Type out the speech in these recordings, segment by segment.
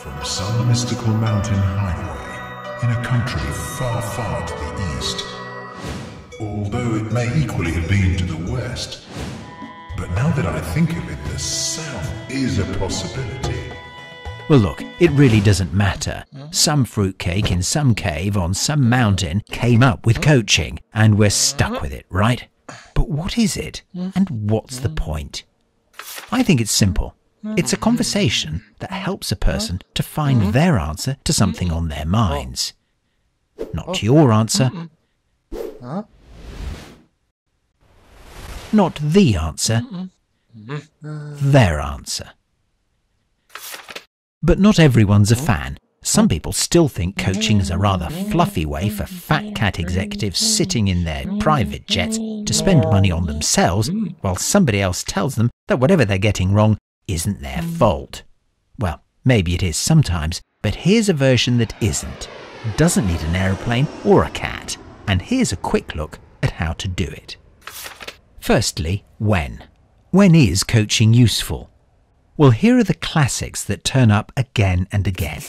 from some mystical mountain highway in a country far, far to the east, although it may equally have been to the west. But now that I think of it, the south is a possibility. Well look, it really doesn't matter. Some fruitcake in some cave on some mountain came up with coaching, and we're stuck with it, right? But what is it? And what's the point? I think it's simple. It's a conversation that helps a person to find their answer to something on their minds. Not your answer. Not the answer. Their answer. But not everyone's a fan. Some people still think coaching is a rather fluffy way for fat cat executives sitting in their private jets to spend money on themselves while somebody else tells them that whatever they're getting wrong isn't their fault. Well, maybe it is sometimes, but here's a version that isn't. Doesn't need an aeroplane or a cat. And here's a quick look at how to do it. Firstly, when. When is coaching useful? Well, here are the classics that turn up again and again.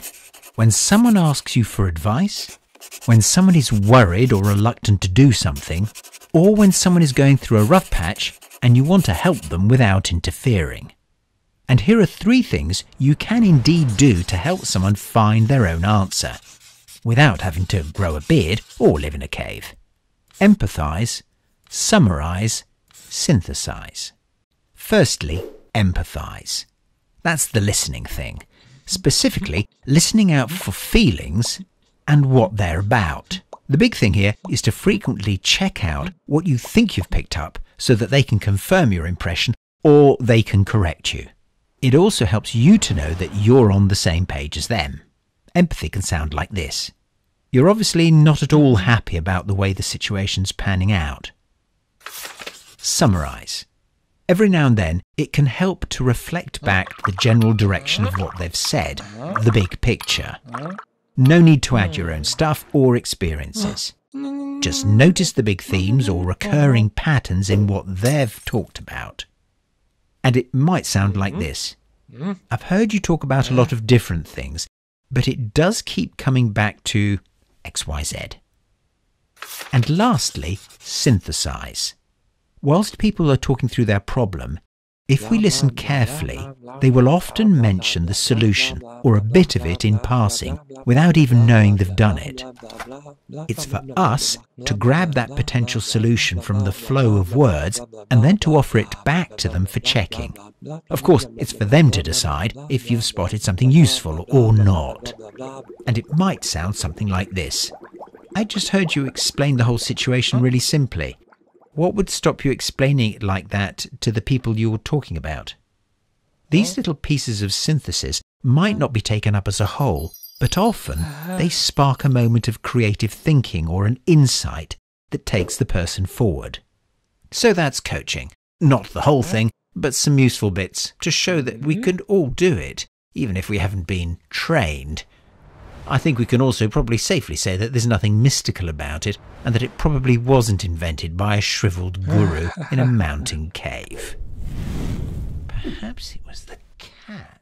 When someone asks you for advice, when someone is worried or reluctant to do something, or when someone is going through a rough patch and you want to help them without interfering. And here are 3 things you can indeed do to help someone find their own answer, without having to grow a beard or live in a cave. Empathise, summarise, synthesise. Firstly, empathise. That's the listening thing. Specifically, listening out for feelings and what they're about. The big thing here is to frequently check out what you think you've picked up so that they can confirm your impression or they can correct you. It also helps you to know that you're on the same page as them. Empathy can sound like this. You're obviously not at all happy about the way the situation's panning out. Summarise. Every now and then, it can help to reflect back the general direction of what they've said, the big picture. No need to add your own stuff or experiences. Just notice the big themes or recurring patterns in what they've talked about. And it might sound like this. I've heard you talk about a lot of different things, but it does keep coming back to XYZ. And lastly, synthesise. Whilst people are talking through their problem, if we listen carefully, they will often mention the solution or a bit of it in passing without even knowing they've done it. It's for us to grab that potential solution from the flow of words and then to offer it back to them for checking. Of course, it's for them to decide if you've spotted something useful or not. And it might sound something like this. I just heard you explain the whole situation really simply. What would stop you explaining it like that to the people you were talking about? These little pieces of synthesis might not be taken up as a whole, but often they spark a moment of creative thinking or an insight that takes the person forward. So that's coaching. Not the whole thing, but some useful bits to show that we could all do it, even if we haven't been trained. I think we can also probably safely say that there's nothing mystical about it, and that it probably wasn't invented by a shriveled guru in a mountain cave. Perhaps it was the cat.